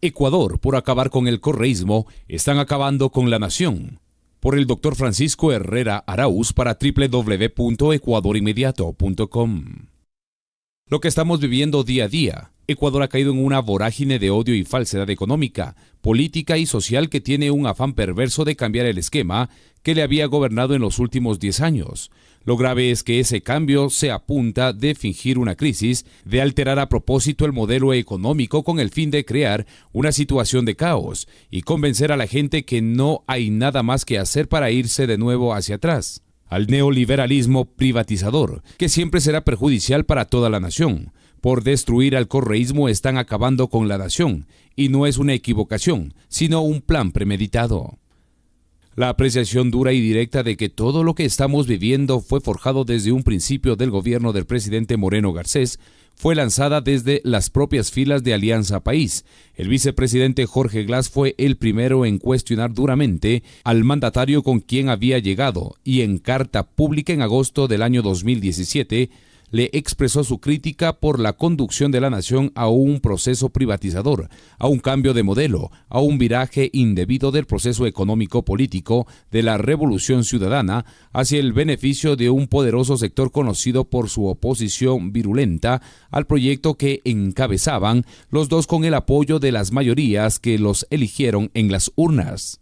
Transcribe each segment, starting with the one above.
Ecuador, por acabar con el correísmo, están acabando con la nación. Por el Dr. Francisco Herrera Arauz para www.ecuadorinmediato.com. Lo que estamos viviendo día a día. Ecuador ha caído en una vorágine de odio y falsedad económica, política y social que tiene un afán perverso de cambiar el esquema que le había gobernado en los últimos 10 años. Lo grave es que ese cambio se apunta de fingir una crisis, de alterar a propósito el modelo económico con el fin de crear una situación de caos y convencer a la gente que no hay nada más que hacer para irse de nuevo hacia atrás. Al neoliberalismo privatizador, que siempre será perjudicial para toda la nación. Por destruir al correísmo están acabando con la nación, y no es una equivocación, sino un plan premeditado. La apreciación dura y directa de que todo lo que estamos viviendo fue forjado desde un principio del gobierno del presidente Moreno Garcés fue lanzada desde las propias filas de Alianza País. El vicepresidente Jorge Glass fue el primero en cuestionar duramente al mandatario con quien había llegado y en carta pública en agosto del año 2017 le expresó su crítica por la conducción de la nación a un proceso privatizador, a un cambio de modelo, a un viraje indebido del proceso económico-político de la revolución ciudadana hacia el beneficio de un poderoso sector conocido por su oposición virulenta al proyecto que encabezaban los dos con el apoyo de las mayorías que los eligieron en las urnas.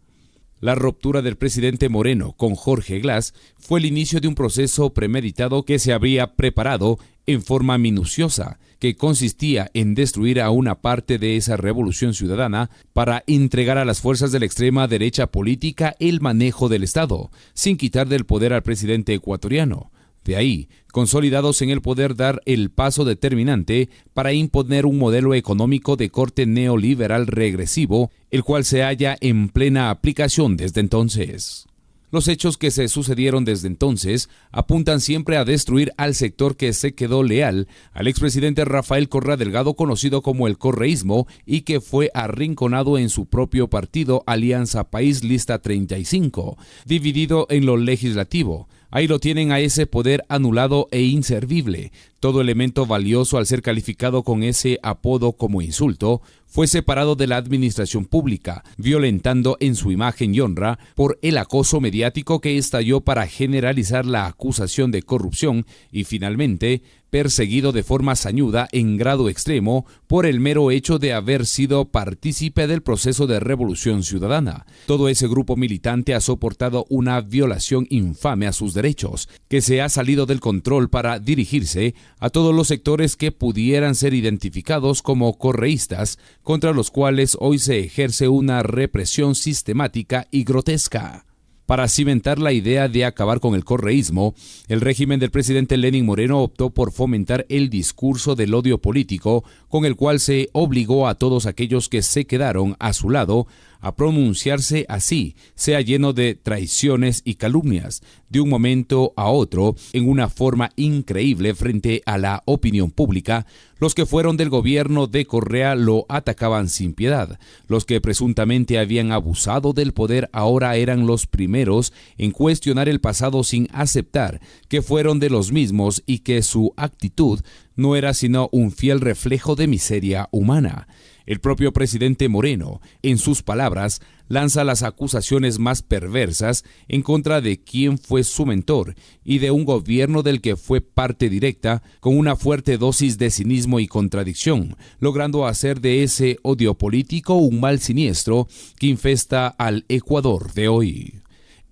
La ruptura del presidente Moreno con Jorge Glass fue el inicio de un proceso premeditado que se habría preparado en forma minuciosa, que consistía en destruir a una parte de esa revolución ciudadana para entregar a las fuerzas de la extrema derecha política el manejo del Estado, sin quitar del poder al presidente ecuatoriano. De ahí, consolidados en el poder, dar el paso determinante para imponer un modelo económico de corte neoliberal regresivo, el cual se halla en plena aplicación desde entonces. Los hechos que se sucedieron desde entonces apuntan siempre a destruir al sector que se quedó leal al expresidente Rafael Correa Delgado, conocido como el correísmo, y que fue arrinconado en su propio partido Alianza País Lista 35, dividido en lo legislativo. Ahí lo tienen a ese poder anulado e inservible. Todo elemento valioso, al ser calificado con ese apodo como insulto, fue separado de la administración pública, violentando en su imagen y honra por el acoso mediático que estalló para generalizar la acusación de corrupción y finalmente perseguido de forma sañuda en grado extremo por el mero hecho de haber sido partícipe del proceso de revolución ciudadana. Todo ese grupo militante ha soportado una violación infame a sus derechos, que se ha salido del control para dirigirse a todos los sectores que pudieran ser identificados como correístas, contra los cuales hoy se ejerce una represión sistemática y grotesca. Para cimentar la idea de acabar con el correísmo, el régimen del presidente Lenín Moreno optó por fomentar el discurso del odio político, con el cual se obligó a todos aquellos que se quedaron a su lado a pronunciarse así, sea lleno de traiciones y calumnias, de un momento a otro, en una forma increíble frente a la opinión pública. Los que fueron del gobierno de Correa lo atacaban sin piedad. Los que presuntamente habían abusado del poder ahora eran los primeros en cuestionar el pasado sin aceptar que fueron de los mismos y que su actitud no era sino un fiel reflejo de miseria humana. El propio presidente Moreno, en sus palabras, lanza las acusaciones más perversas en contra de quien fue su mentor y de un gobierno del que fue parte directa, con una fuerte dosis de cinismo y contradicción, logrando hacer de ese odio político un mal siniestro que infesta al Ecuador de hoy.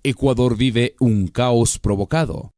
Ecuador vive un caos provocado.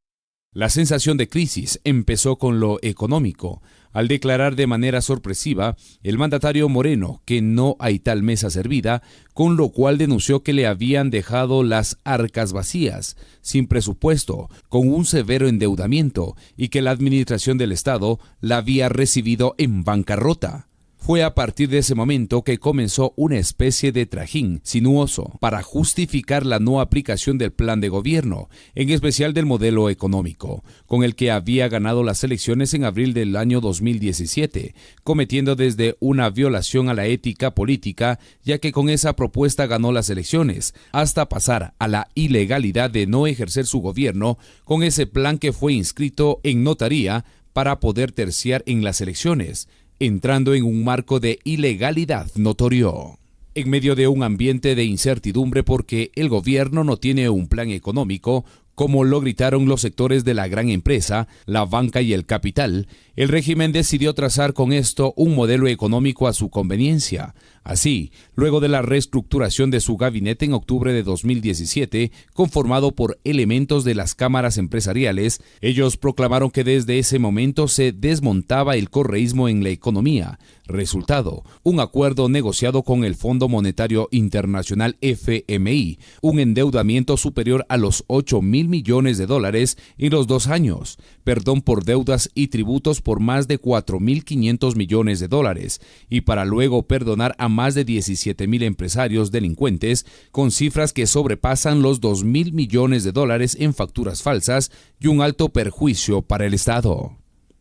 La sensación de crisis empezó con lo económico, al declarar de manera sorpresiva el mandatario Moreno que no hay tal mesa servida, con lo cual denunció que le habían dejado las arcas vacías, sin presupuesto, con un severo endeudamiento y que la administración del Estado la había recibido en bancarrota. Fue a partir de ese momento que comenzó una especie de trajín sinuoso para justificar la no aplicación del plan de gobierno, en especial del modelo económico, con el que había ganado las elecciones en abril del año 2017, cometiendo desde una violación a la ética política, ya que con esa propuesta ganó las elecciones, hasta pasar a la ilegalidad de no ejercer su gobierno con ese plan que fue inscrito en notaría para poder terciar en las elecciones. entrando en un marco de ilegalidad notorio. En medio de un ambiente de incertidumbre porque el gobierno no tiene un plan económico, como lo gritaron los sectores de la gran empresa, la banca y el capital, el régimen decidió trazar con esto un modelo económico a su conveniencia. Así, luego de la reestructuración de su gabinete en octubre de 2017, conformado por elementos de las cámaras empresariales, ellos proclamaron que desde ese momento se desmontaba el correísmo en la economía. Resultado, un acuerdo negociado con el Fondo Monetario Internacional FMI, un endeudamiento superior a los 8.000 millones de dólares en los 2 años, perdón por deudas y tributos por más de 4.500 millones de dólares, y para luego perdonar a más de 17.000 empresarios delincuentes con cifras que sobrepasan los 2.000 millones de dólares en facturas falsas y un alto perjuicio para el Estado.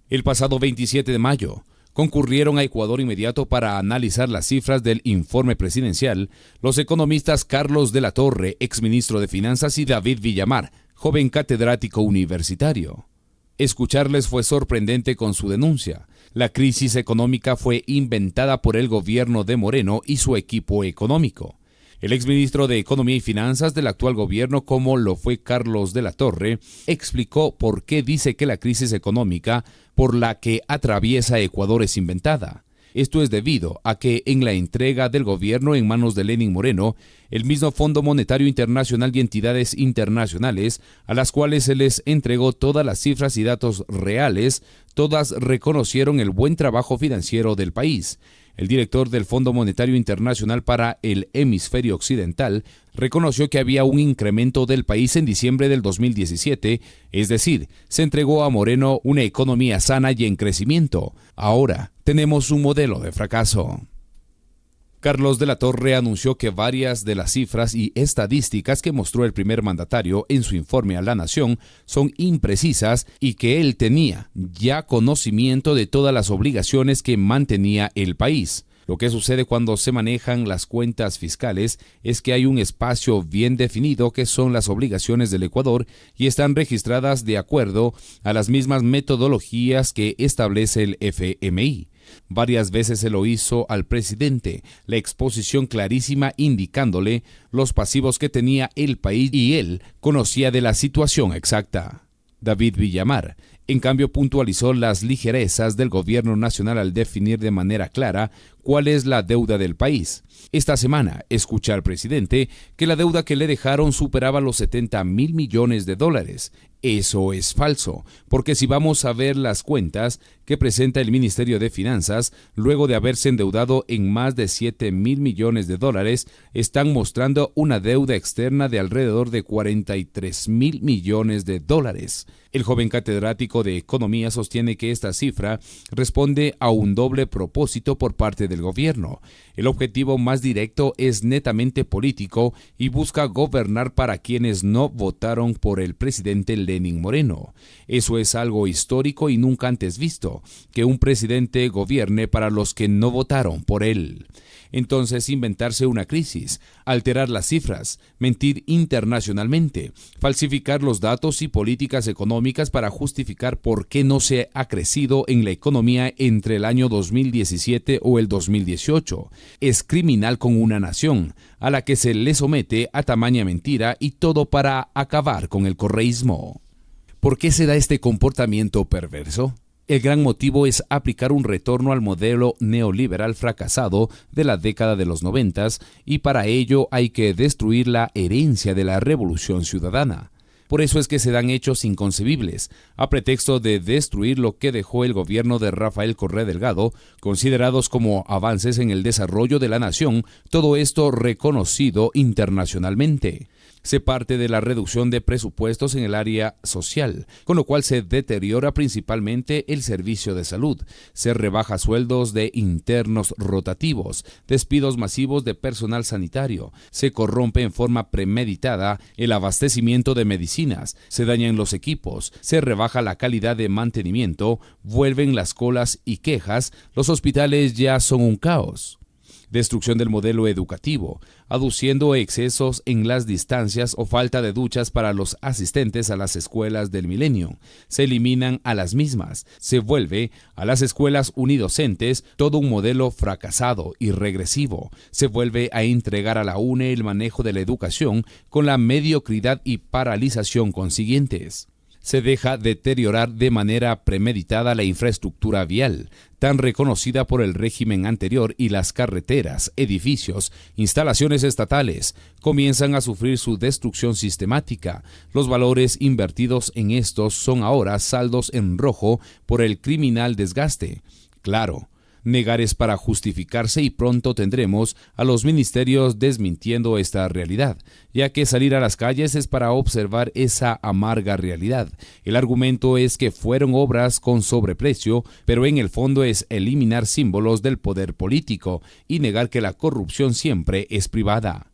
El pasado 27 de mayo, concurrieron a Ecuador inmediato para analizar las cifras del informe presidencial los economistas Carlos de la Torre, exministro de Finanzas, y David Villamar, joven catedrático universitario. Escucharles fue sorprendente con su denuncia. La crisis económica fue inventada por el gobierno de Moreno y su equipo económico. El exministro de Economía y Finanzas del actual gobierno, como lo fue Carlos de la Torre, explicó por qué dice que la crisis económica por la que atraviesa Ecuador es inventada. Esto es debido a que en la entrega del gobierno en manos de Lenín Moreno, el mismo Fondo Monetario Internacional y entidades internacionales a las cuales se les entregó todas las cifras y datos reales, todas reconocieron el buen trabajo financiero del país. El director del Fondo Monetario Internacional para el Hemisferio Occidental reconoció que había un incremento del país en diciembre del 2017, es decir, se entregó a Moreno una economía sana y en crecimiento. Ahora tenemos un modelo de fracaso. Carlos de la Torre anunció que varias de las cifras y estadísticas que mostró el primer mandatario en su informe a la Nación son imprecisas y que él tenía ya conocimiento de todas las obligaciones que mantenía el país. Lo que sucede cuando se manejan las cuentas fiscales es que hay un espacio bien definido que son las obligaciones del Ecuador y están registradas de acuerdo a las mismas metodologías que establece el FMI. Varias veces se lo hizo al presidente, la exposición clarísima indicándole los pasivos que tenía el país y él conocía de la situación exacta. David Villamar, en cambio, puntualizó las ligerezas del gobierno nacional al definir de manera clara cuál es la deuda del país. Esta semana, escuché al presidente que la deuda que le dejaron superaba los 70.000 millones de dólares. Eso es falso, porque si vamos a ver las cuentas que presenta el Ministerio de Finanzas, luego de haberse endeudado en más de 7.000 millones de dólares, están mostrando una deuda externa de alrededor de 43.000 millones de dólares. El joven catedrático de Economía sostiene que esta cifra responde a un doble propósito por parte del gobierno. El objetivo más directo es netamente político y busca gobernar para quienes no votaron por el presidente Lenín Moreno. Eso es algo histórico y nunca antes visto, que un presidente gobierne para los que no votaron por él. Entonces, inventarse una crisis, alterar las cifras, mentir internacionalmente, falsificar los datos y políticas económicas para justificar por qué no se ha crecido en la economía entre el año 2017 o el 2018. Es criminal con una nación, a la que se le somete a tamaña mentira y todo para acabar con el correísmo. ¿Por qué se da este comportamiento perverso? El gran motivo es aplicar un retorno al modelo neoliberal fracasado de la década de los 90 y para ello hay que destruir la herencia de la Revolución Ciudadana. Por eso es que se dan hechos inconcebibles, a pretexto de destruir lo que dejó el gobierno de Rafael Correa Delgado, considerados como avances en el desarrollo de la nación, todo esto reconocido internacionalmente. Se parte de la reducción de presupuestos en el área social, con lo cual se deteriora principalmente el servicio de salud, se rebaja sueldos de internos rotativos, despidos masivos de personal sanitario, se corrompe en forma premeditada el abastecimiento de medicinas, se dañan los equipos, se rebaja la calidad de mantenimiento, vuelven las colas y quejas, los hospitales ya son un caos. destrucción del modelo educativo, aduciendo excesos en las distancias o falta de duchas para los asistentes a las escuelas del milenio. Se eliminan a las mismas. Se vuelve a las escuelas unidocentes todo un modelo fracasado y regresivo. Se vuelve a entregar a la UNE el manejo de la educación con la mediocridad y paralización consiguientes. Se deja deteriorar de manera premeditada la infraestructura vial, tan reconocida por el régimen anterior, y las carreteras, edificios, instalaciones estatales comienzan a sufrir su destrucción sistemática. Los valores invertidos en estos son ahora saldos en rojo por el criminal desgaste. Claro, negar es para justificarse y pronto tendremos a los ministerios desmintiendo esta realidad, ya que salir a las calles es para observar esa amarga realidad. El argumento es que fueron obras con sobreprecio, pero en el fondo es eliminar símbolos del poder político y negar que la corrupción siempre es privada.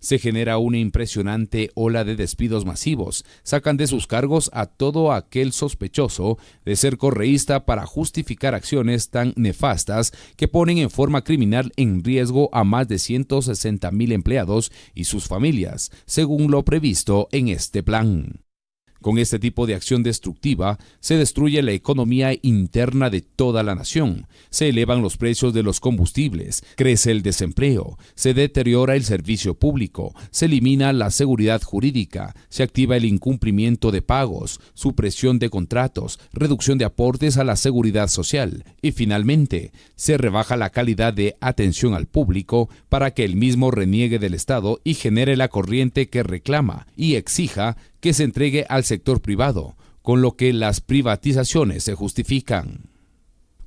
Se genera una impresionante ola de despidos masivos. Sacan de sus cargos a todo aquel sospechoso de ser correísta para justificar acciones tan nefastas que ponen en forma criminal en riesgo a más de 160,000 empleados y sus familias, según lo previsto en este plan. Con este tipo de acción destructiva, se destruye la economía interna de toda la nación, se elevan los precios de los combustibles, crece el desempleo, se deteriora el servicio público, se elimina la seguridad jurídica, se activa el incumplimiento de pagos, supresión de contratos, reducción de aportes a la seguridad social y, finalmente, se rebaja la calidad de atención al público para que el mismo reniegue del Estado y genere la corriente que reclama y exija que se entregue al sector privado, con lo que las privatizaciones se justifican.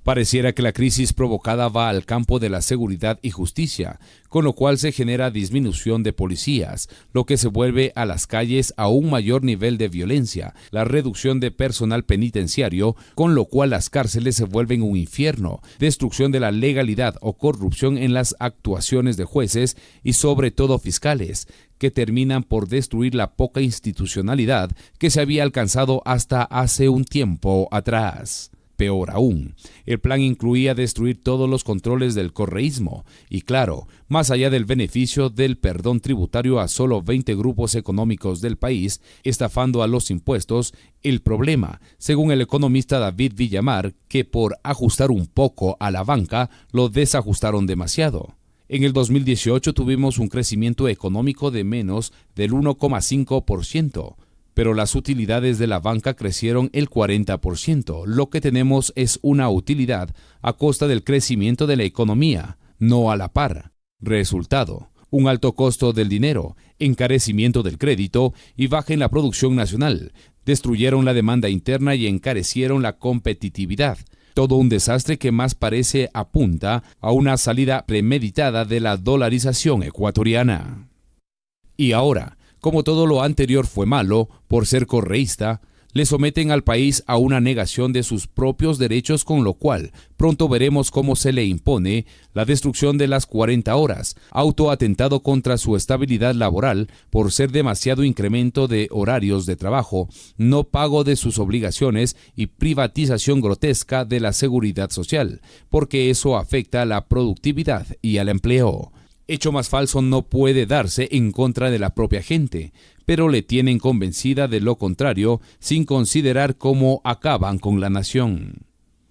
Pareciera que la crisis provocada va al campo de la seguridad y justicia, con lo cual se genera disminución de policías, lo que se vuelve a las calles a un mayor nivel de violencia, la reducción de personal penitenciario, con lo cual las cárceles se vuelven un infierno, destrucción de la legalidad o corrupción en las actuaciones de jueces y sobre todo fiscales, que terminan por destruir la poca institucionalidad que se había alcanzado hasta hace un tiempo atrás. Peor aún, el plan incluía destruir todos los controles del correísmo y, claro, más allá del beneficio del perdón tributario a solo 20 grupos económicos del país, estafando a los impuestos, el problema, según el economista David Villamar, que por ajustar un poco a la banca, lo desajustaron demasiado. En el 2018 tuvimos un crecimiento económico de menos del 1,5%. Pero las utilidades de la banca crecieron el 40%. Lo que tenemos es una utilidad a costa del crecimiento de la economía, no a la par. Resultado, un alto costo del dinero, encarecimiento del crédito y baja en la producción nacional. Destruyeron la demanda interna y encarecieron la competitividad. Todo un desastre que más parece apunta a una salida premeditada de la dolarización ecuatoriana. Y ahora, como todo lo anterior fue malo, por ser correísta, le someten al país a una negación de sus propios derechos, con lo cual pronto veremos cómo se le impone la destrucción de las 40 horas, autoatentado contra su estabilidad laboral por ser demasiado incremento de horarios de trabajo, no pago de sus obligaciones y privatización grotesca de la seguridad social, porque eso afecta a la productividad y al empleo. Hecho más falso no puede darse en contra de la propia gente, pero le tienen convencida de lo contrario sin considerar cómo acaban con la nación.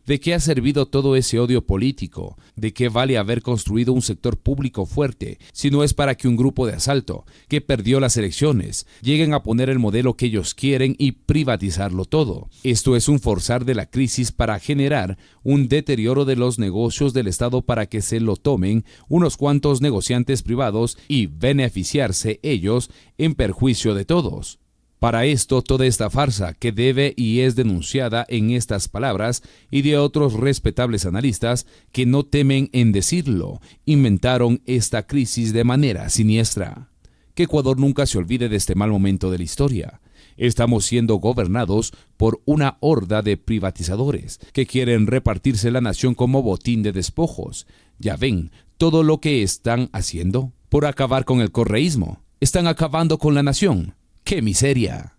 ¿De qué ha servido todo ese odio político? ¿De qué vale haber construido un sector público fuerte si no es para que un grupo de asalto, que perdió las elecciones, lleguen a poner el modelo que ellos quieren y privatizarlo todo? Esto es un forzar de la crisis para generar un deterioro de los negocios del Estado para que se lo tomen unos cuantos negociantes privados y beneficiarse ellos en perjuicio de todos. Para esto, toda esta farsa que debe y es denunciada en estas palabras y de otros respetables analistas que no temen en decirlo, inventaron esta crisis de manera siniestra. Que Ecuador nunca se olvide de este mal momento de la historia. Estamos siendo gobernados por una horda de privatizadores que quieren repartirse la nación como botín de despojos. Ya ven todo lo que están haciendo por acabar con el correísmo. Están acabando con la nación. ¡Qué miseria!